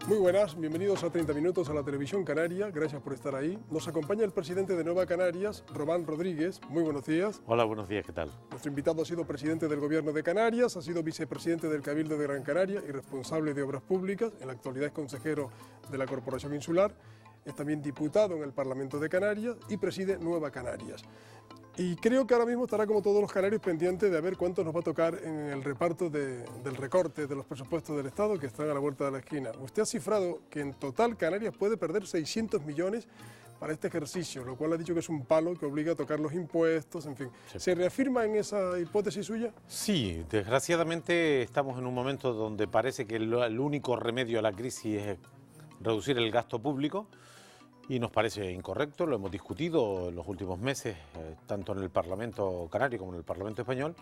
Muy buenas, bienvenidos a 30 Minutos a la Televisión Canaria, gracias por estar ahí. Nos acompaña el presidente de Nueva Canarias, Román Rodríguez. Muy buenos días. Hola, buenos días, ¿qué tal? Nuestro invitado ha sido presidente del Gobierno de Canarias, ha sido vicepresidente del Cabildo de Gran Canaria y responsable de Obras Públicas. En la actualidad es consejero de la Corporación Insular. Es también diputado en el Parlamento de Canarias y preside Nueva Canarias. Y creo que ahora mismo estará, como todos los canarios, pendiente de ver cuánto nos va a tocar en el reparto del recorte de los presupuestos del Estado que están a la vuelta de la esquina. Usted ha cifrado que en total Canarias puede perder 600 millones para este ejercicio, lo cual ha dicho que es un palo que obliga a tocar los impuestos, en fin. Sí. ¿Se reafirma en esa hipótesis suya? Sí, desgraciadamente estamos en un momento donde parece que el único remedio a la crisis es reducir el gasto público. Y nos parece incorrecto, lo hemos discutido en los últimos meses, tanto en el Parlamento canario como en el Parlamento español,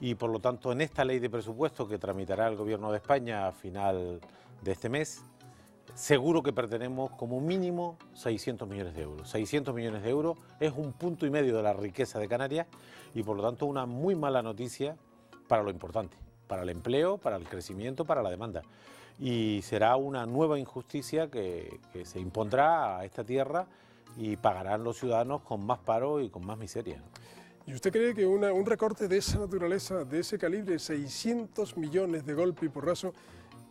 y por lo tanto en esta ley de presupuesto que tramitará el Gobierno de España a final de este mes, seguro que perderemos como mínimo 600 millones de euros. 600 millones de euros es 1,5 puntos de la riqueza de Canarias y por lo tanto una muy mala noticia para lo importante, para el empleo, para el crecimiento, para la demanda. Y será una nueva injusticia que se impondrá a esta tierra y pagarán los ciudadanos con más paro y con más miseria. ¿Y usted cree que un recorte de esa naturaleza, de ese calibre, 600 millones de golpe y porrazo,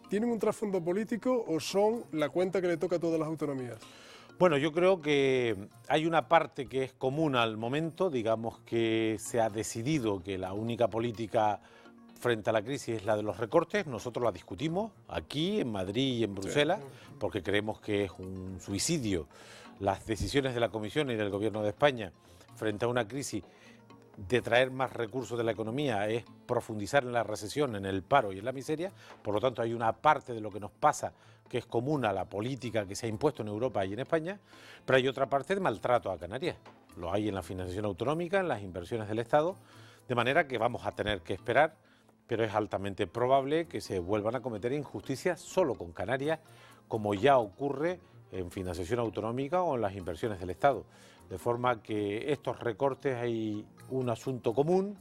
tienen un trasfondo político o son la cuenta que le toca a todas las autonomías? Bueno, yo creo que hay una parte que es común al momento, digamos que se ha decidido que la única política frente a la crisis es la de los recortes. Nosotros la discutimos aquí, en Madrid y en Bruselas, porque creemos que es un suicidio las decisiones de la Comisión y del Gobierno de España frente a una crisis de traer más recursos de la economía, es profundizar en la recesión, en el paro y en la miseria. Por lo tanto, hay una parte de lo que nos pasa que es común a la política que se ha impuesto en Europa y en España, pero hay otra parte de maltrato a Canarias. Lo hay en la financiación autonómica, en las inversiones del Estado, de manera que vamos a tener que esperar, pero es altamente probable que se vuelvan a cometer injusticias solo con Canarias, como ya ocurre en financiación autonómica o en las inversiones del Estado. De forma que estos recortes hay un asunto común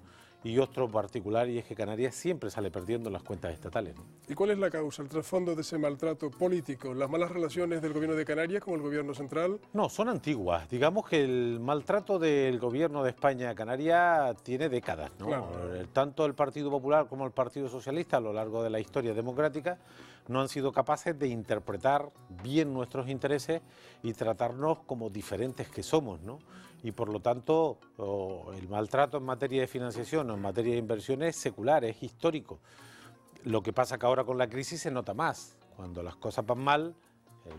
y otro particular, y es que Canarias siempre sale perdiendo en las cuentas estatales, ¿no? ¿Y cuál es la causa, el trasfondo de ese maltrato político? ¿Las malas relaciones del Gobierno de Canarias con el Gobierno central? No, son antiguas. Digamos que el maltrato del Gobierno de España a Canarias tiene décadas, ¿no? Claro. Tanto el Partido Popular como el Partido Socialista a lo largo de la historia democrática no han sido capaces de interpretar bien nuestros intereses y tratarnos como diferentes que somos, ¿no? Y por lo tanto el maltrato en materia de financiación o en materia de inversiones es secular, es histórico. Lo que pasa que ahora con la crisis se nota más. Cuando las cosas van mal,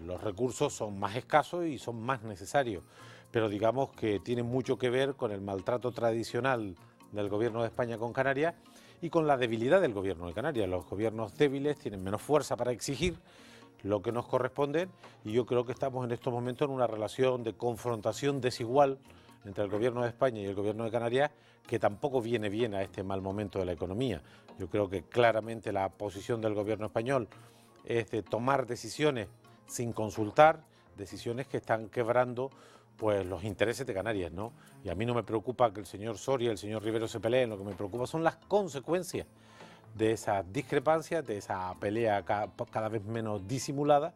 los recursos son más escasos y son más necesarios. Pero digamos que tiene mucho que ver con el maltrato tradicional del Gobierno de España con Canarias y con la debilidad del Gobierno de Canarias. Los gobiernos débiles tienen menos fuerza para exigir lo que nos corresponde y yo creo que estamos en estos momentos en una relación de confrontación desigual entre el Gobierno de España y el Gobierno de Canarias, que tampoco viene bien a este mal momento de la economía. Yo creo que claramente la posición del Gobierno español es de tomar decisiones sin consultar, decisiones que están quebrando pues los intereses de Canarias, ¿no? Y a mí no me preocupa que el señor Soria y el señor Rivero se peleen, lo que me preocupa son las consecuencias de esas discrepancias, de esa pelea cada vez menos disimulada,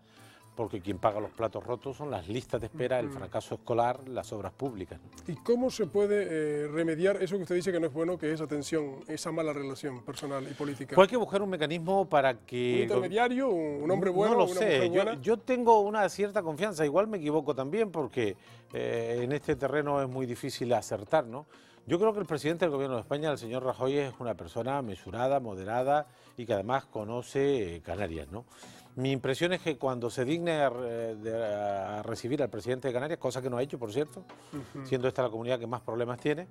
porque quien paga los platos rotos son las listas de espera, el fracaso escolar, las obras públicas, ¿no? ¿Y cómo se puede remediar eso que usted dice que no es bueno, que es esa tensión, esa mala relación personal y política? Pues hay que buscar un mecanismo para que... ¿Un intermediario, un hombre bueno, no lo una sé. mujer buena? Yo tengo una cierta confianza, igual me equivoco también, porque en este terreno es muy difícil acertar, ¿no? Yo creo que el presidente del Gobierno de España, el señor Rajoy, es una persona mesurada, moderada y que además conoce Canarias, ¿no? Mi impresión es que cuando se digne a recibir al presidente de Canarias, cosa que no ha hecho, por cierto, siendo esta la comunidad que más problemas tiene,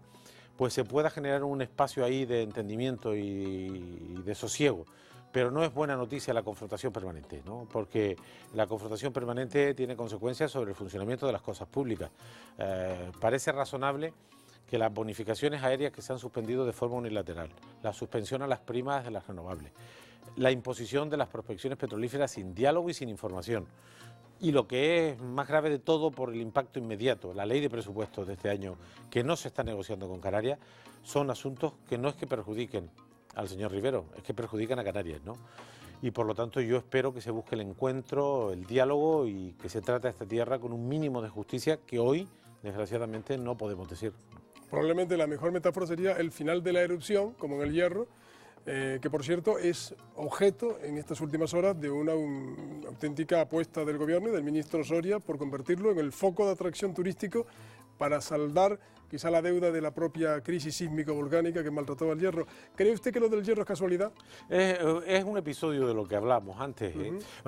pues se pueda generar un espacio ahí de entendimiento y de sosiego. Pero no es buena noticia la confrontación permanente, ¿no? Porque la confrontación permanente tiene consecuencias sobre el funcionamiento de las cosas públicas. Parece razonable que las bonificaciones aéreas que se han suspendido de forma unilateral, la suspensión a las primas de las renovables, la imposición de las prospecciones petrolíferas sin diálogo y sin información, y lo que es más grave de todo por el impacto inmediato, la ley de presupuestos de este año que no se está negociando con Canarias, son asuntos que no es que perjudiquen al señor Rivero, es que perjudican a Canarias, ¿no? y por lo tanto yo espero que se busque el encuentro, el diálogo y que se trate a esta tierra con un mínimo de justicia que hoy, desgraciadamente, no podemos decir. Probablemente la mejor metáfora sería el final de la erupción, como en el Hierro, que por cierto es objeto en estas últimas horas de una auténtica apuesta del gobierno y del ministro Soria por convertirlo en el foco de atracción turístico para saldar quizá la deuda de la propia crisis sísmico-volcánica que maltrató al Hierro. ¿Cree usted que lo del Hierro es casualidad? Es un episodio de lo que hablamos antes.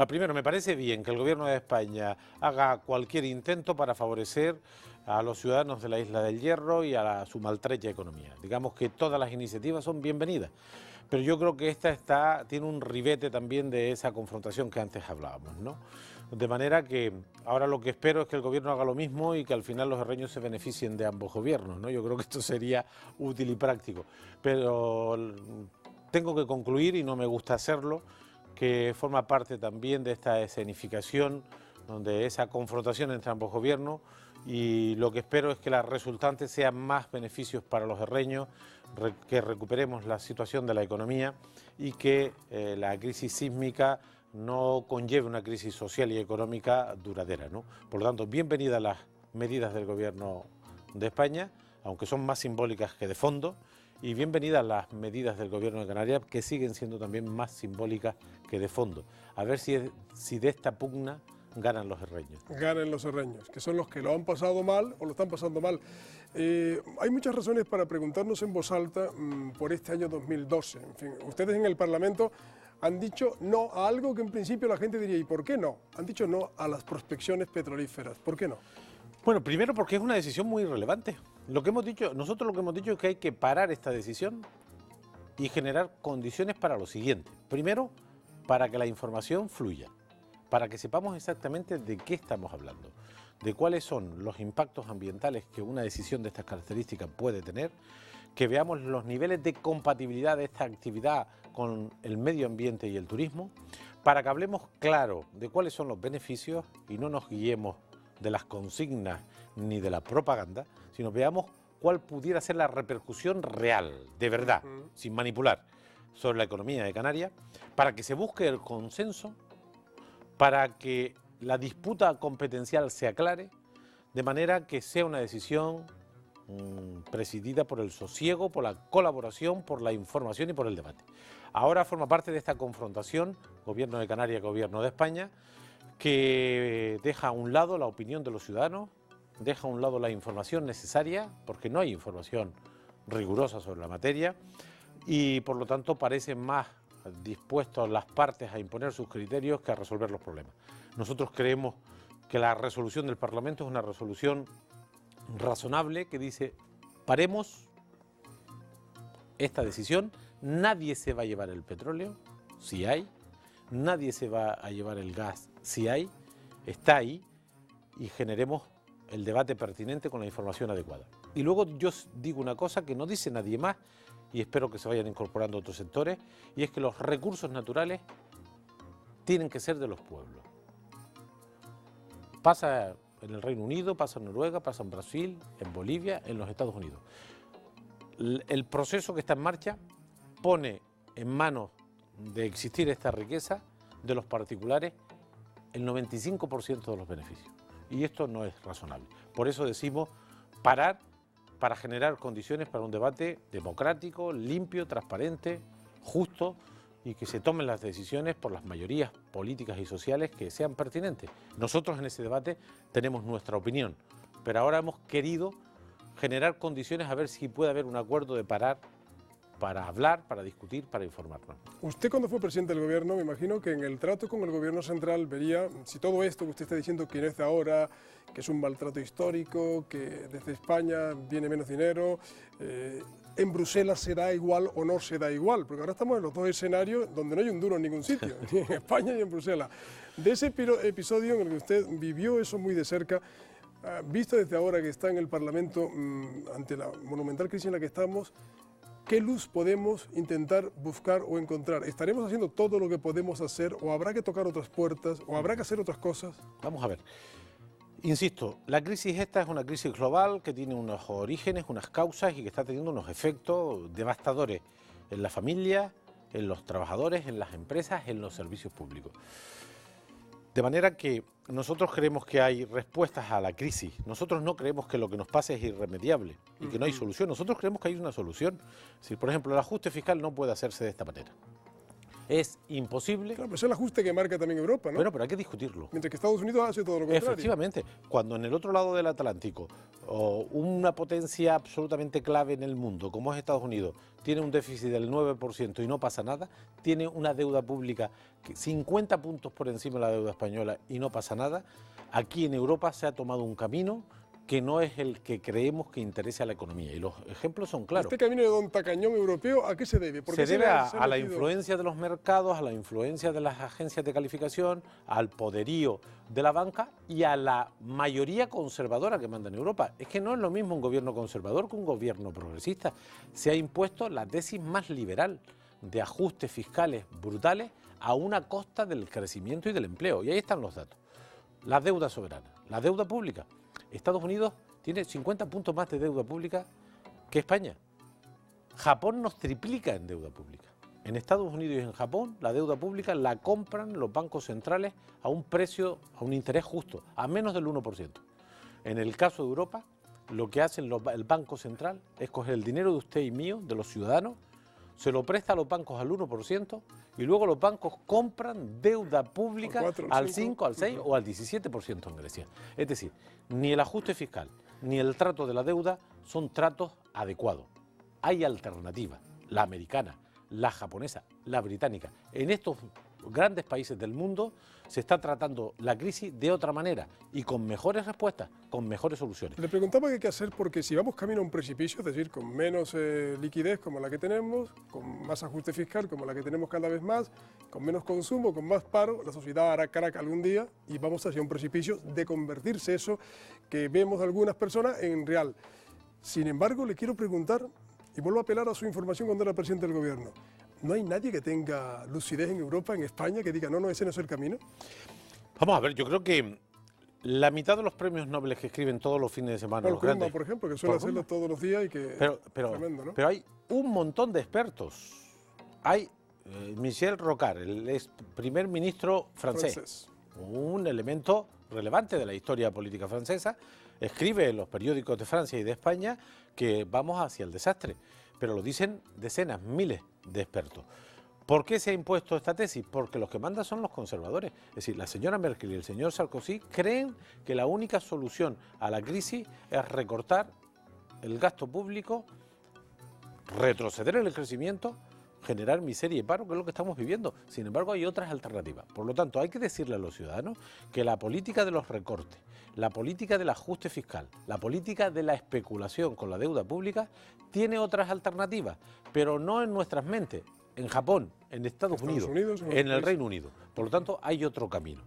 Primero, me parece bien que el gobierno de España haga cualquier intento para favorecer a los ciudadanos de la isla del Hierro y a su maltrecha economía. Digamos que todas las iniciativas son bienvenidas. Pero yo creo que esta tiene un ribete también de esa confrontación que antes hablábamos, ¿no? De manera que ahora lo que espero es que el gobierno haga lo mismo y que al final los herreños se beneficien de ambos gobiernos, ¿no? Yo creo que esto sería útil y práctico. Pero tengo que concluir, y no me gusta hacerlo, que forma parte también de esta escenificación, donde esa confrontación entre ambos gobiernos, y lo que espero es que la resultante sea más beneficios para los herreños, que recuperemos la situación de la economía y que la crisis sísmica no conlleve una crisis social y económica duradera, ¿no? Por lo tanto, bienvenidas las medidas del Gobierno de España, aunque son más simbólicas que de fondo, y bienvenidas las medidas del Gobierno de Canarias, que siguen siendo también más simbólicas que de fondo. A ver si de esta pugna ganan los herreños. Ganan los herreños, que son los que lo han pasado mal o lo están pasando mal. Hay muchas razones para preguntarnos en voz alta por este año 2012. En fin, ustedes en el Parlamento han dicho no a algo que en principio la gente diría, ¿y por qué no? Han dicho no a las prospecciones petrolíferas. ¿Por qué no? Bueno, primero porque es una decisión muy relevante. Nosotros lo que hemos dicho es que hay que parar esta decisión y generar condiciones para lo siguiente. Primero, para que la información fluya, para que sepamos exactamente de qué estamos hablando, de cuáles son los impactos ambientales que una decisión de estas características puede tener, que veamos los niveles de compatibilidad de esta actividad con el medio ambiente y el turismo, para que hablemos claro de cuáles son los beneficios y no nos guiemos de las consignas ni de la propaganda, sino veamos cuál pudiera ser la repercusión real, de verdad, sin manipular, sobre la economía de Canarias, para que se busque el consenso, para que la disputa competencial se aclare, de manera que sea una decisión presidida por el sosiego, por la colaboración, por la información y por el debate. Ahora forma parte de esta confrontación, Gobierno de Canarias, Gobierno de España, que deja a un lado la opinión de los ciudadanos, deja a un lado la información necesaria, porque no hay información rigurosa sobre la materia, y por lo tanto parecen más dispuestos las partes a imponer sus criterios que a resolver los problemas. Nosotros creemos que la resolución del Parlamento es una resolución razonable que dice, paremos esta decisión, nadie se va a llevar el petróleo, si hay, nadie se va a llevar el gas, si hay, está ahí, y generemos el debate pertinente con la información adecuada. Y luego yo digo una cosa que no dice nadie más, y espero que se vayan incorporando otros sectores, y es que los recursos naturales tienen que ser de los pueblos. Pasa en el Reino Unido, pasa en Noruega, pasa en Brasil, en Bolivia, en los Estados Unidos. El proceso que está en marcha pone en manos de existir esta riqueza de los particulares el 95% de los beneficios. Y esto no es razonable. Por eso decimos parar para generar condiciones para un debate democrático, limpio, transparente, justo, y que se tomen las decisiones por las mayorías políticas y sociales que sean pertinentes. Nosotros en ese debate tenemos nuestra opinión, pero ahora hemos querido generar condiciones a ver si puede haber un acuerdo de parar para hablar, para discutir, para informarnos. Usted cuando fue presidente del gobierno, me imagino que en el trato con el gobierno central vería si todo esto que usted está diciendo que no es de ahora, que es un maltrato histórico, que desde España viene menos dinero, en Bruselas se da igual o no se da igual, porque ahora estamos en los dos escenarios donde no hay un duro en ningún sitio, ni en España ni en Bruselas. De ese episodio en el que usted vivió eso muy de cerca, visto desde ahora que está en el Parlamento, ante la monumental crisis en la que estamos, ¿qué luz podemos intentar buscar o encontrar? ¿Estaremos haciendo todo lo que podemos hacer o habrá que tocar otras puertas o habrá que hacer otras cosas? Vamos a ver. Insisto, la crisis esta es una crisis global que tiene unos orígenes, unas causas y que está teniendo unos efectos devastadores en la familia, en los trabajadores, en las empresas, en los servicios públicos. De manera que nosotros creemos que hay respuestas a la crisis. Nosotros no creemos que lo que nos pase es irremediable y que no hay solución. Nosotros creemos que hay una solución. Si, por ejemplo, el ajuste fiscal no puede hacerse de esta manera. Es imposible. Claro, pero es el ajuste que marca también Europa, ¿no? Bueno, pero hay que discutirlo. Mientras que Estados Unidos hace todo lo contrario. Efectivamente, cuando en el otro lado del Atlántico una potencia absolutamente clave en el mundo, como es Estados Unidos, tiene un déficit del 9% y no pasa nada, tiene una deuda pública 50 puntos por encima de la deuda española y no pasa nada, aquí en Europa se ha tomado un camino que no es el que creemos que interese a la economía. Y los ejemplos son claros. ¿Este camino de Don Tacañón europeo a qué se debe? Se debe a la influencia de los mercados, a la influencia de las agencias de calificación, al poderío de la banca y a la mayoría conservadora que manda en Europa. Es que no es lo mismo un gobierno conservador que un gobierno progresista. Se ha impuesto la tesis más liberal de ajustes fiscales brutales a una costa del crecimiento y del empleo. Y ahí están los datos. La deuda soberana, la deuda pública. Estados Unidos tiene 50 puntos más de deuda pública que España. Japón nos triplica en deuda pública. En Estados Unidos y en Japón la deuda pública la compran los bancos centrales a un precio, a un interés justo, a menos del 1%. En el caso de Europa, lo que hace el Banco Central es coger el dinero de usted y mío, de los ciudadanos, se lo presta a los bancos al 1% y luego los bancos compran deuda pública al 5, al 6 o al 17% en Grecia. Es decir, ni el ajuste fiscal ni el trato de la deuda son tratos adecuados. Hay alternativas, la americana, la japonesa, la británica. En estos grandes países del mundo se está tratando la crisis de otra manera y con mejores respuestas, con mejores soluciones. Le preguntaba qué hay que hacer porque si vamos camino a un precipicio, es decir, con menos liquidez como la que tenemos, con más ajuste fiscal como la que tenemos cada vez más, con menos consumo, con más paro, la sociedad hará crack algún día y vamos hacia un precipicio de convertirse eso que vemos algunas personas en real. Sin embargo, le quiero preguntar, y vuelvo a apelar a su información cuando era presidente del gobierno, ¿no hay nadie que tenga lucidez en Europa, en España, que diga, no, ese no es el camino? Vamos a ver, yo creo que la mitad de los premios Nobel que escriben todos los fines de semana, Paul los grandes, Krugman, por ejemplo, que suele hacerlo todos los días y que tremendo, ¿no? Pero hay un montón de expertos. Hay Michel Rocard, el primer ministro francés, un elemento relevante de la historia política francesa, escribe en los periódicos de Francia y de España que vamos hacia el desastre, pero lo dicen decenas, miles de expertos. ¿Por qué se ha impuesto esta tesis? Porque los que mandan son los conservadores. Es decir, la señora Merkel y el señor Sarkozy creen que la única solución a la crisis es recortar el gasto público, retroceder en el crecimiento, generar miseria y paro, que es lo que estamos viviendo. Sin embargo, hay otras alternativas. Por lo tanto, hay que decirle a los ciudadanos que la política de los recortes, la política del ajuste fiscal, la política de la especulación con la deuda pública tiene otras alternativas, pero no en nuestras mentes, en Japón, en Estados Unidos, en el Reino Unido. Por lo tanto, hay otro camino.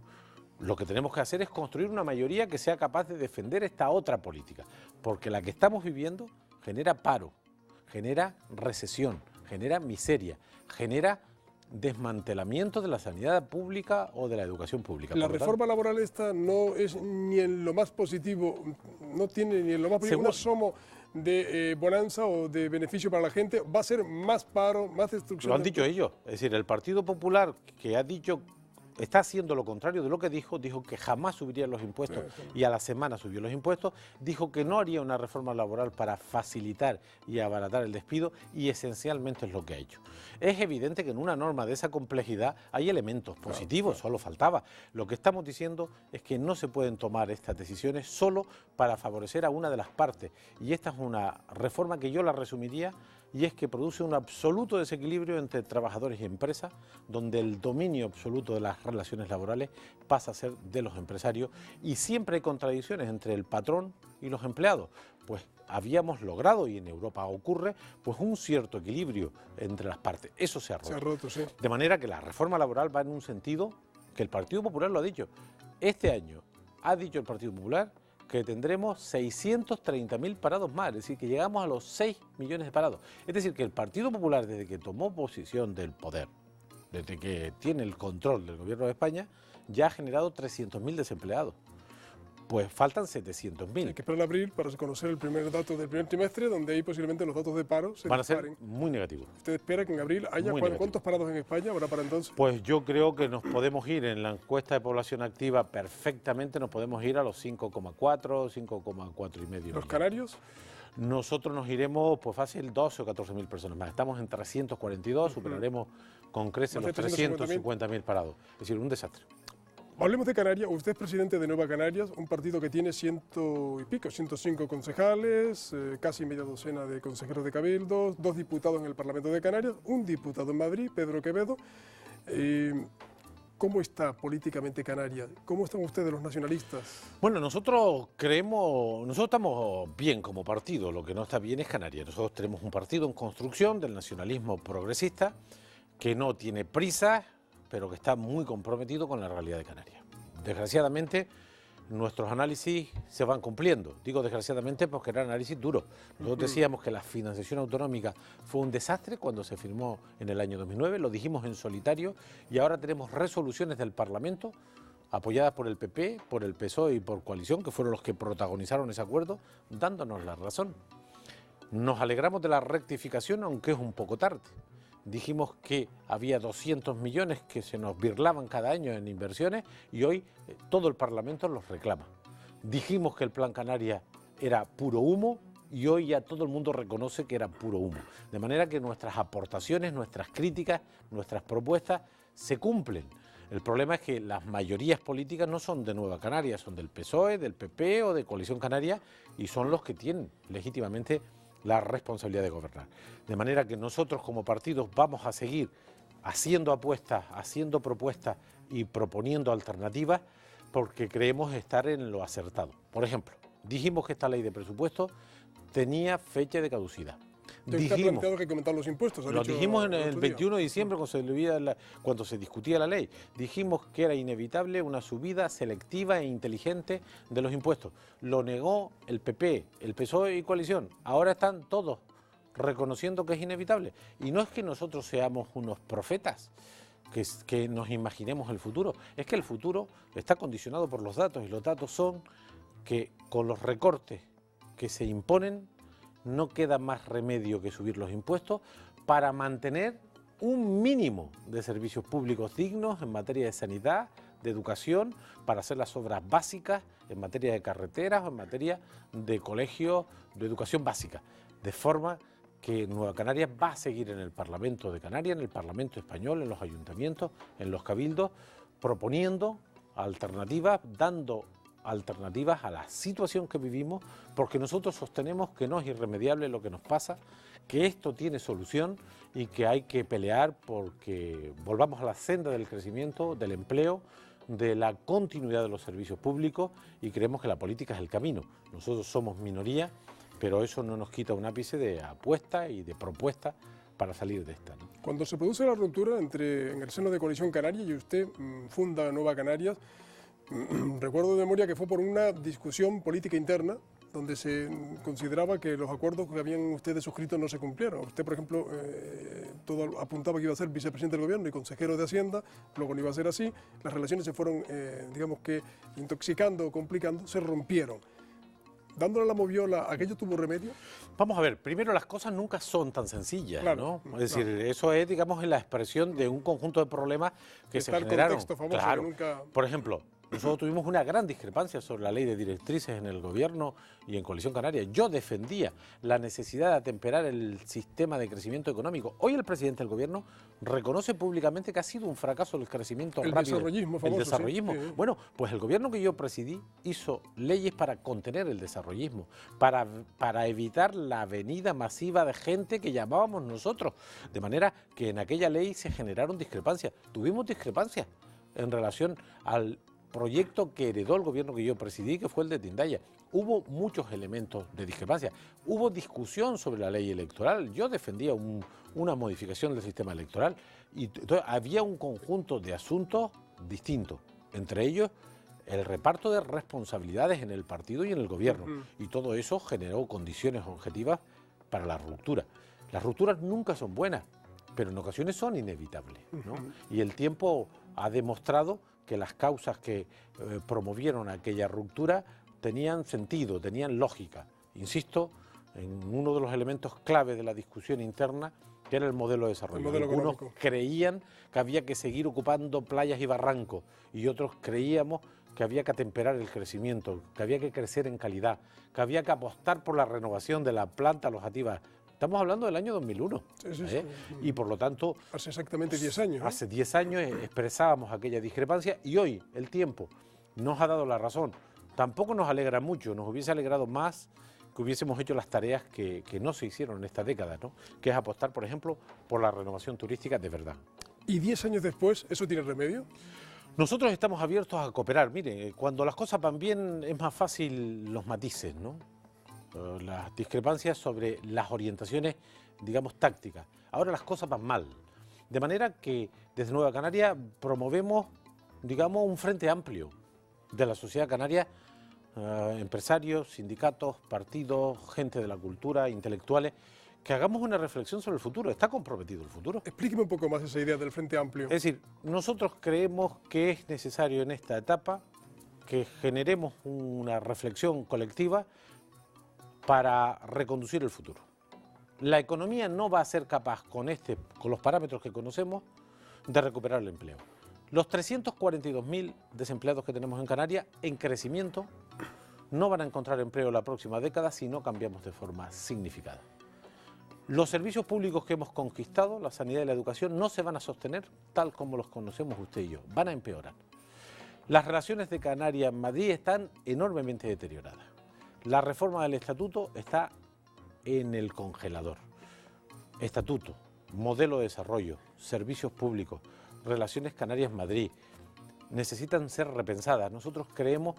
Lo que tenemos que hacer es construir una mayoría que sea capaz de defender esta otra política, porque la que estamos viviendo genera paro, genera recesión, genera miseria, genera desmantelamiento de la sanidad pública o de la educación pública. La reforma laboral esta no es ni en lo más positivo, no tiene ni en lo más positivo un asomo de bonanza o de beneficio para la gente, va a ser más paro, más destrucción. Lo han dicho ellos, es decir, el Partido Popular que ha dicho, está haciendo lo contrario de lo que dijo que jamás subiría los impuestos y a la semana subió los impuestos, dijo que no haría una reforma laboral para facilitar y abaratar el despido y esencialmente es lo que ha hecho. Es evidente que en una norma de esa complejidad hay elementos positivos, solo faltaba. Lo que estamos diciendo es que no se pueden tomar estas decisiones solo para favorecer a una de las partes y esta es una reforma que yo la resumiría y es que produce un absoluto desequilibrio entre trabajadores y empresas, donde el dominio absoluto de las relaciones laborales pasa a ser de los empresarios y siempre hay contradicciones entre el patrón y los empleados. Pues habíamos logrado, y en Europa ocurre, pues un cierto equilibrio entre las partes. Eso se ha roto. Se ha roto, sí. De manera que la reforma laboral va en un sentido que el Partido Popular lo ha dicho. Este año ha dicho el Partido Popular que tendremos 630.000 parados más, es decir, que llegamos a los 6 millones de parados. Es decir, que el Partido Popular, desde que tomó posesión del poder, desde que tiene el control del gobierno de España, ya ha generado 300.000 desempleados. Pues faltan 700.000. Hay que esperar a abril para conocer el primer dato del primer trimestre, donde ahí posiblemente los datos de paro se Van a ser disparen. muy negativos. ¿Usted espera que en abril haya cuántos parados en España habrá para entonces? Pues yo creo que nos podemos ir en la encuesta de población activa perfectamente, nos podemos ir a los 5,4, 5,4,5. ¿Los canarios? Nosotros nos iremos, pues fácil, 12 o 14.000 personas más. Estamos en 342, superaremos con creces los 350.000 parados. Es decir, un desastre. Hablemos de Canarias. Usted es presidente de Nueva Canarias, un partido que tiene 105 concejales, casi media docena de consejeros de cabildos, 2 diputados en el Parlamento de Canarias, un diputado en Madrid, Pedro Quevedo. ¿Cómo está políticamente Canarias? ¿Cómo están ustedes los nacionalistas? Bueno, nosotros estamos bien como partido, lo que no está bien es Canarias. Nosotros tenemos un partido en construcción del nacionalismo progresista que no tiene prisa, pero que está muy comprometido con la realidad de Canarias. Desgraciadamente, nuestros análisis se van cumpliendo. Digo desgraciadamente porque eran análisis duros. Nosotros decíamos que la financiación autonómica fue un desastre cuando se firmó en el año 2009, lo dijimos en solitario, y ahora tenemos resoluciones del Parlamento apoyadas por el PP, por el PSOE y por Coalición, que fueron los que protagonizaron ese acuerdo, dándonos la razón. Nos alegramos de la rectificación, aunque es un poco tarde. Dijimos que había 200 millones que se nos birlaban cada año en inversiones y hoy todo el Parlamento los reclama. Dijimos que el Plan Canarias era puro humo y hoy ya todo el mundo reconoce que era puro humo. De manera que nuestras aportaciones, nuestras críticas, nuestras propuestas se cumplen. El problema es que las mayorías políticas no son de Nueva Canarias, son del PSOE, del PP o de Coalición Canaria y son los que tienen legítimamente la responsabilidad de gobernar. De manera que nosotros como partidos vamos a seguir haciendo apuestas, haciendo propuestas y proponiendo alternativas porque creemos estar en lo acertado. Por ejemplo, dijimos que esta ley de presupuesto tenía fecha de caducidad. Está planteado que hay que aumentar los impuestos. Lo dijimos en el 21 de diciembre cuando se discutía la ley. Dijimos que era inevitable una subida selectiva e inteligente de los impuestos. Lo negó el PP, el PSOE y Coalición. Ahora están todos reconociendo que es inevitable. Y no es que nosotros seamos unos profetas, que nos imaginemos el futuro. Es que el futuro está condicionado por los datos y los datos son que con los recortes que se imponen no queda más remedio que subir los impuestos para mantener un mínimo de servicios públicos dignos en materia de sanidad, de educación, para hacer las obras básicas en materia de carreteras o en materia de colegios, de educación básica. De forma que Nueva Canarias va a seguir en el Parlamento de Canarias, en el Parlamento español, en los ayuntamientos, en los cabildos, proponiendo alternativas, dando alternativas a la situación que vivimos, porque nosotros sostenemos que no es irremediable lo que nos pasa, que esto tiene solución y que hay que pelear porque volvamos a la senda del crecimiento, del empleo, de la continuidad de los servicios públicos y creemos que la política es el camino. Nosotros somos minoría, pero eso no nos quita un ápice de apuesta y de propuesta para salir de esta, ¿no? Cuando se produce la ruptura en el seno de Coalición Canaria y usted funda Nueva Canarias, recuerdo de memoria que fue por una discusión política interna donde se consideraba que los acuerdos que habían ustedes suscrito no se cumplieron. Usted, por ejemplo, todo apuntaba que iba a ser vicepresidente del gobierno y consejero de Hacienda, luego no iba a ser así, las relaciones se fueron, digamos que, intoxicando o complicando, se rompieron. Dándole la moviola, ¿aquello tuvo remedio? Vamos a ver, primero las cosas nunca son tan sencillas, claro, ¿no? Es decir, eso es, digamos, la expresión de un conjunto de problemas que se generaron. El contexto famoso claro. que nunca... Por ejemplo, nosotros tuvimos una gran discrepancia sobre la ley de directrices en el gobierno y en Coalición Canaria. Yo defendía la necesidad de atemperar el sistema de crecimiento económico. Hoy el presidente del gobierno reconoce públicamente que ha sido un fracaso el crecimiento rápido. El desarrollismo famoso. El desarrollismo. Sí. Bueno, pues el gobierno que yo presidí hizo leyes para contener el desarrollismo, para evitar la venida masiva de gente que llamábamos nosotros. De manera que en aquella ley se generaron discrepancias. Tuvimos discrepancias en relación al proyecto que heredó el gobierno que yo presidí, que fue el de Tindaya. Hubo muchos elementos de discrepancia. Hubo discusión sobre la ley electoral. Yo defendía una modificación del sistema electoral y entonces había un conjunto de asuntos distintos, entre ellos el reparto de responsabilidades en el partido y en el gobierno. Y todo eso generó condiciones objetivas para la ruptura. Las rupturas nunca son buenas, pero en ocasiones son inevitables, ¿no? Y el tiempo ha demostrado que las causas que promovieron aquella ruptura tenían sentido, tenían lógica. Insisto en uno de los elementos clave de la discusión interna, que era el modelo de desarrollo. El modelo Algunos económico. creían que había que seguir ocupando playas y barrancos, y otros creíamos que había que atemperar el crecimiento, que había que crecer en calidad, que había que apostar por la renovación de la planta alojativa. Estamos hablando del año 2001, Sí. Y por lo tanto... Hace exactamente 10 años. ¿no? Hace 10 años expresábamos aquella discrepancia y hoy el tiempo nos ha dado la razón. Tampoco nos alegra mucho, nos hubiese alegrado más que hubiésemos hecho las tareas que no se hicieron en esta década, ¿no? Que es apostar, por ejemplo, por la renovación turística de verdad. ¿Y 10 años después eso tiene remedio? Nosotros estamos abiertos a cooperar. Mire, cuando las cosas van bien es más fácil los matices, ¿no? Las discrepancias sobre las orientaciones, digamos, tácticas. Ahora las cosas van mal. De manera que desde Nueva Canaria promovemos, digamos, un frente amplio de la sociedad canaria, empresarios, sindicatos, partidos, gente de la cultura, intelectuales, que hagamos una reflexión sobre el futuro. ¿Está comprometido el futuro? Explíqueme un poco más esa idea del Frente Amplio. Es decir, nosotros creemos que es necesario en esta etapa que generemos una reflexión colectiva para reconducir el futuro. La economía no va a ser capaz con los parámetros que conocemos de recuperar el empleo. Los 342.000 desempleados que tenemos en Canarias en crecimiento no van a encontrar empleo la próxima década si no cambiamos de forma significada. Los servicios públicos que hemos conquistado, la sanidad y la educación, no se van a sostener tal como los conocemos usted y yo, van a empeorar. Las relaciones de Canarias en Madrid están enormemente deterioradas. La reforma del estatuto está en el congelador. Estatuto, modelo de desarrollo, servicios públicos, relaciones Canarias-Madrid, necesitan ser repensadas. Nosotros creemos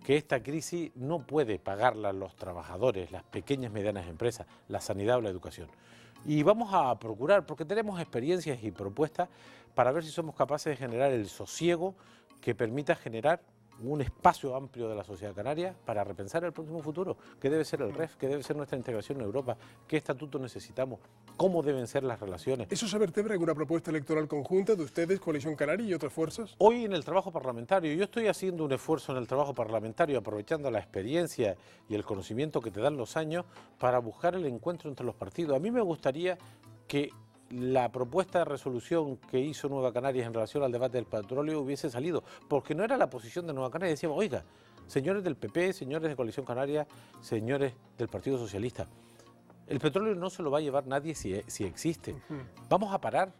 que esta crisis no puede pagarla los trabajadores, las pequeñas y medianas empresas, la sanidad o la educación. Y vamos a procurar, porque tenemos experiencias y propuestas para ver si somos capaces de generar el sosiego que permita generar un espacio amplio de la sociedad canaria para repensar el próximo futuro, qué debe ser el REF, qué debe ser nuestra integración en Europa, qué estatuto necesitamos, cómo deben ser las relaciones. ¿Eso se vertebra en una propuesta electoral conjunta de ustedes, Coalición Canaria y otras fuerzas? Hoy en el trabajo parlamentario, yo estoy haciendo un esfuerzo en el trabajo parlamentario, aprovechando la experiencia y el conocimiento que te dan los años para buscar el encuentro entre los partidos. A mí me gustaría que la propuesta de resolución que hizo Nueva Canarias en relación al debate del petróleo hubiese salido, porque no era la posición de Nueva Canarias. Decíamos, oiga, señores del PP, señores de Coalición Canaria, señores del Partido Socialista, el petróleo no se lo va a llevar nadie si existe. Vamos a parar,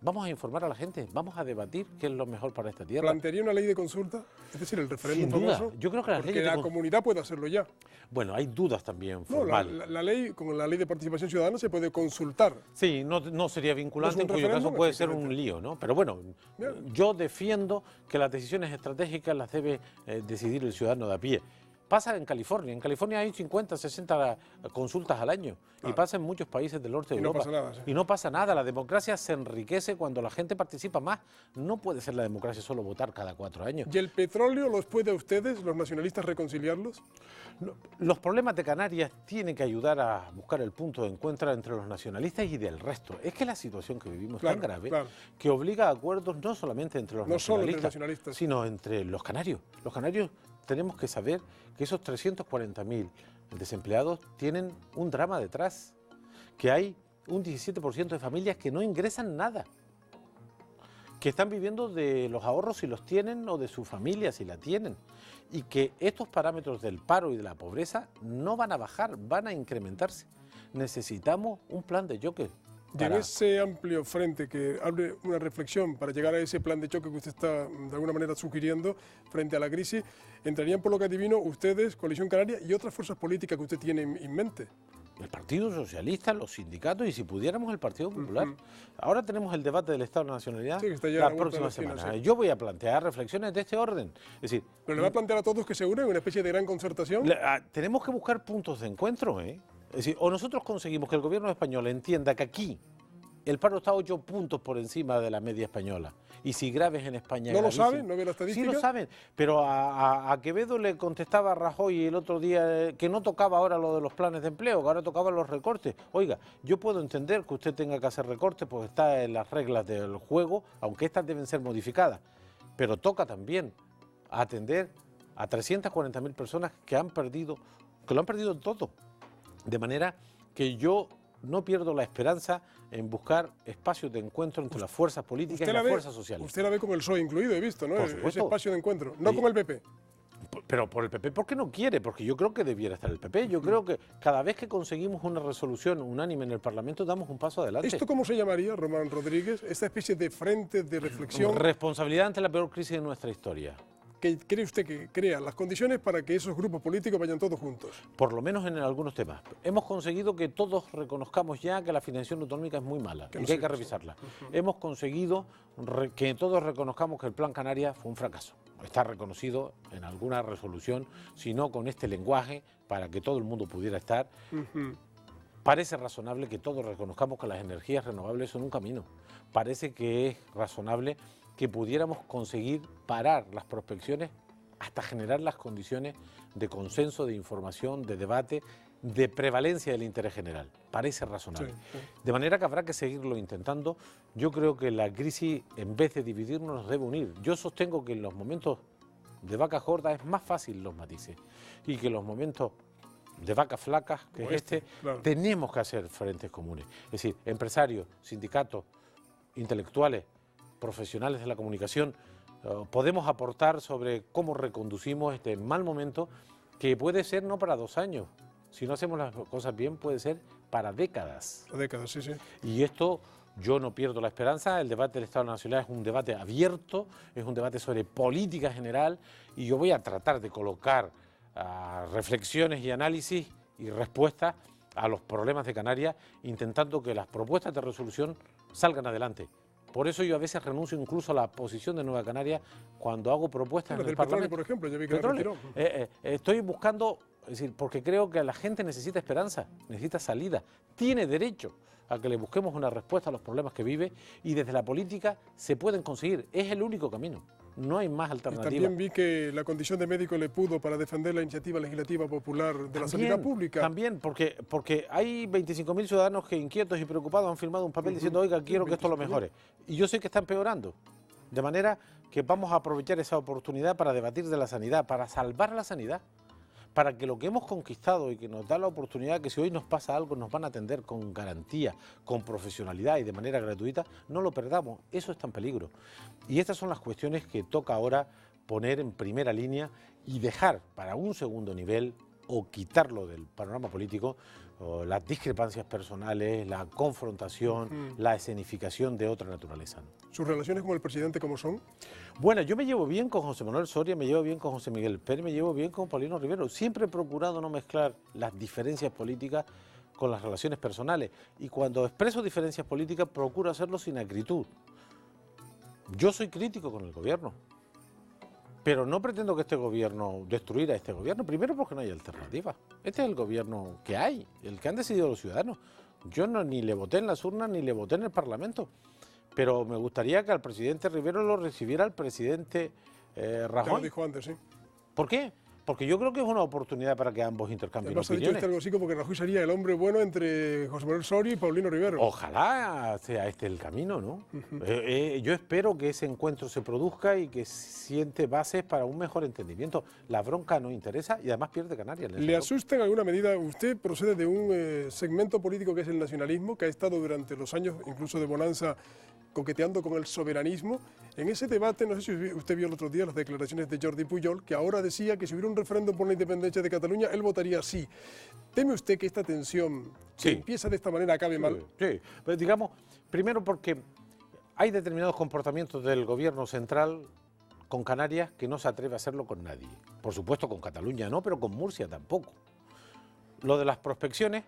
vamos a informar a la gente, vamos a debatir qué es lo mejor para esta tierra. ¿Plantearía una ley de consulta? Es decir, el referéndum Sin duda, famoso. yo creo que las porque leyes de la comunidad puede hacerlo ya. Bueno, hay dudas también No, formales. la ley, como la ley de participación ciudadana, se puede consultar. Sí, no sería vinculante, ¿No es un en cuyo caso referéndum? puede ser un Efectivamente. lío, ¿no? Pero bueno, Bien. yo defiendo que las decisiones estratégicas las debe decidir el ciudadano de a pie. Pasa en California hay 50, 60 consultas al año y pasa en muchos países del norte de Y no Europa. pasa nada, sí. Y no pasa nada, la democracia se enriquece cuando la gente participa más. No puede ser la democracia solo votar cada 4 años. ¿Y el petróleo los puede a ustedes, los nacionalistas, reconciliarlos? Los problemas de Canarias tienen que ayudar a buscar el punto de encuentro entre los nacionalistas y del resto. Es que la situación que vivimos es tan grave que obliga a acuerdos no solamente entre los nacionalistas, sino entre los canarios. Los canarios tenemos que saber que esos 340.000 desempleados tienen un drama detrás, que hay un 17% de familias que no ingresan nada, que están viviendo de los ahorros si los tienen o de su familia si la tienen, y que estos parámetros del paro y de la pobreza no van a bajar, van a incrementarse. Necesitamos un plan de choque. Y en ese amplio frente que abre una reflexión para llegar a ese plan de choque que usted está de alguna manera sugiriendo frente a la crisis, entrarían por lo que adivino ustedes, Coalición Canaria y otras fuerzas políticas que usted tiene en mente. El Partido Socialista, los sindicatos y si pudiéramos el Partido Popular. Ahora tenemos el debate del Estado de la Nacionalidad la próxima semana. Yo voy a plantear reflexiones de este orden. Es decir, ¿pero le va a plantear a todos que se unan en una especie de gran concertación? Tenemos que buscar puntos de encuentro, ¿eh? Es decir, o nosotros conseguimos que el gobierno español entienda que aquí El paro está 8 puntos por encima de la media española. Y si graves en España... ¿No lo gravísimo. saben? ¿No ve la estadística? Sí lo saben, pero a Quevedo le contestaba Rajoy el otro día que no tocaba ahora lo de los planes de empleo, que ahora tocaban los recortes. Oiga, yo puedo entender que usted tenga que hacer recortes porque está en las reglas del juego, aunque estas deben ser modificadas. Pero toca también atender a 340.000 personas que lo han perdido todo. De manera que yo no pierdo la esperanza en buscar espacios de encuentro entre las fuerzas políticas y las fuerzas sociales. Usted la ve con el PSOE incluido, he visto, ¿no? Ese espacio de encuentro, no con el PP. Pero por el PP, ¿por qué no quiere? Porque yo creo que debiera estar el PP. Yo creo que cada vez que conseguimos una resolución unánime en el Parlamento damos un paso adelante. ¿Esto cómo se llamaría, Román Rodríguez? Esta especie de frente de reflexión. Responsabilidad ante la peor crisis de nuestra historia. ¿Qué cree usted que crea las condiciones para que esos grupos políticos vayan todos juntos? Por lo menos en algunos temas. Hemos conseguido que todos reconozcamos ya que la financiación autonómica es muy mala y que hay que revisarla. Hemos conseguido que todos reconozcamos que el Plan Canarias fue un fracaso. Está reconocido en alguna resolución, si no con este lenguaje, para que todo el mundo pudiera estar. Parece razonable que todos reconozcamos que las energías renovables son un camino. Parece que es razonable que pudiéramos conseguir parar las prospecciones hasta generar las condiciones de consenso, de información, de debate, de prevalencia del interés general. Parece razonable. Sí. De manera que habrá que seguirlo intentando. Yo creo que la crisis, en vez de dividirnos, nos debe unir. Yo sostengo que en los momentos de vacas gordas es más fácil los matices y que en los momentos de vacas flacas, que es claro, tenemos que hacer frentes comunes. Es decir, empresarios, sindicatos, intelectuales, profesionales de la comunicación, podemos aportar sobre cómo reconducimos este mal momento que puede ser no para 2 años, si no hacemos las cosas bien puede ser para décadas. Décadas, sí, sí. Y esto yo no pierdo la esperanza, el debate del Estado Nacional es un debate abierto, es un debate sobre política general y yo voy a tratar de colocar reflexiones y análisis y respuestas a los problemas de Canarias, intentando que las propuestas de resolución salgan adelante. Por eso yo a veces renuncio incluso a la posición de Nueva Canarias cuando hago propuestas en el Parlamento. Por ejemplo, ya vi que la retiró. Estoy buscando, es decir, porque creo que la gente necesita esperanza, necesita salida, tiene derecho a que le busquemos una respuesta a los problemas que vive y desde la política se pueden conseguir, es el único camino. No hay más alternativa. Y también vi que la condición de médico le pudo para defender la iniciativa legislativa popular de la sanidad pública. También, porque hay 25.000 ciudadanos que inquietos y preocupados han firmado un papel diciendo, oiga, quiero que esto lo mejore. Y yo sé que está empeorando. De manera que vamos a aprovechar esa oportunidad para debatir de la sanidad, para salvar la sanidad, para que lo que hemos conquistado y que nos da la oportunidad que si hoy nos pasa algo nos van a atender con garantía, con profesionalidad y de manera gratuita, no lo perdamos, eso está en peligro. Y estas son las cuestiones que toca ahora poner en primera línea y dejar para un segundo nivel o quitarlo del panorama político las discrepancias personales, la confrontación, la escenificación de otra naturaleza, ¿no? ¿Sus relaciones con el presidente cómo son? Bueno, yo me llevo bien con José Manuel Soria, me llevo bien con José Miguel Pérez, me llevo bien con Paulino Rivero. Siempre he procurado no mezclar las diferencias políticas con las relaciones personales y cuando expreso diferencias políticas procuro hacerlo sin acritud. Yo soy crítico con el gobierno, pero no pretendo que este gobierno destruyera a este gobierno, primero porque no hay alternativa. Este es el gobierno que hay, el que han decidido los ciudadanos. Yo ni le voté en las urnas ni le voté en el Parlamento, pero me gustaría que al presidente Rivero lo recibiera el presidente Rajoy. Ya lo dijo antes, sí. ¿Por qué? Porque yo creo que es una oportunidad para que ambos intercambien opiniones. Además ha dicho usted algo así como que Rajoy sería el hombre bueno entre José Manuel Soria y Paulino Rivero. Ojalá sea este el camino, ¿no? Yo espero que ese encuentro se produzca y que siente bases para un mejor entendimiento. La bronca no interesa y además pierde Canarias. ¿Le asusta en alguna medida? Usted procede de un segmento político que es el nacionalismo, que ha estado durante los años, incluso de bonanza, coqueteando con el soberanismo. En ese debate, no sé si usted vio el otro día las declaraciones de Jordi Pujol, que ahora decía que si hubiera un referéndum por la independencia de Cataluña, él votaría sí. ¿Teme usted que esta tensión que empieza de esta manera acabe mal? Sí, pues digamos, primero porque hay determinados comportamientos del gobierno central con Canarias que no se atreve a hacerlo con nadie. Por supuesto con Cataluña no, pero con Murcia tampoco. Lo de las prospecciones,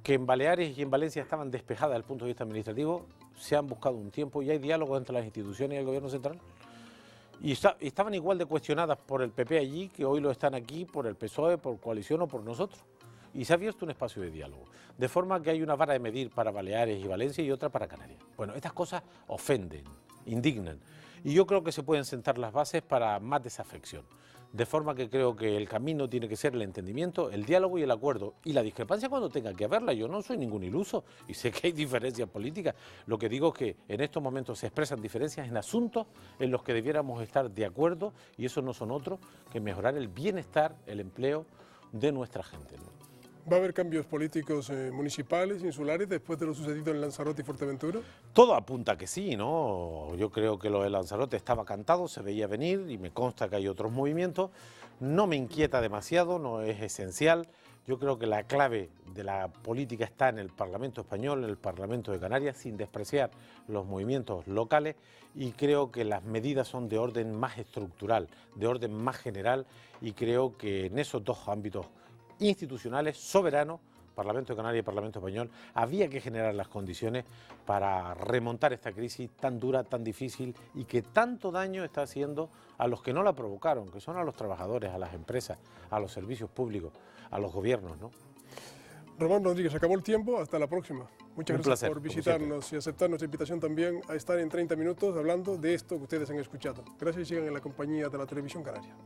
que en Baleares y en Valencia estaban despejadas desde el punto de vista administrativo, se han buscado un tiempo y hay diálogo entre las instituciones y el gobierno central. Y estaban igual de cuestionadas por el PP allí, que hoy lo están aquí, por el PSOE, por coalición o por nosotros. y se ha abierto un espacio de diálogo, de forma que hay una vara de medir para Baleares y Valencia y otra para Canarias. Bueno, estas cosas ofenden, indignan, y yo creo que se pueden sentar las bases para más desafección, de forma que creo que el camino tiene que ser el entendimiento, el diálogo y el acuerdo, y la discrepancia cuando tenga que haberla. Yo no soy ningún iluso y sé que hay diferencias políticas. Lo que digo es que en estos momentos se expresan diferencias en asuntos en los que debiéramos estar de acuerdo, y esos no son otros que mejorar el bienestar, el empleo de nuestra gente, ¿no? ¿Va a haber cambios políticos municipales, insulares, después de lo sucedido en Lanzarote y Fuerteventura? Todo apunta que sí, ¿no? Yo creo que lo de Lanzarote estaba cantado, se veía venir y me consta que hay otros movimientos. No me inquieta demasiado, no es esencial. Yo creo que la clave de la política está en el Parlamento español, en el Parlamento de Canarias, sin despreciar los movimientos locales, y creo que las medidas son de orden más estructural, de orden más general, y creo que en esos dos ámbitos institucionales, soberanos, Parlamento de Canarias y Parlamento español, había que generar las condiciones para remontar esta crisis tan dura, tan difícil y que tanto daño está haciendo a los que no la provocaron, que son a los trabajadores, a las empresas, a los servicios públicos, a los gobiernos, ¿no? Román Rodríguez, acabó el tiempo, hasta la próxima. Muchas gracias placer, por visitarnos y aceptar nuestra invitación también a estar en 30 minutos hablando de esto que ustedes han escuchado. Gracias y sigan en la compañía de la Televisión Canaria.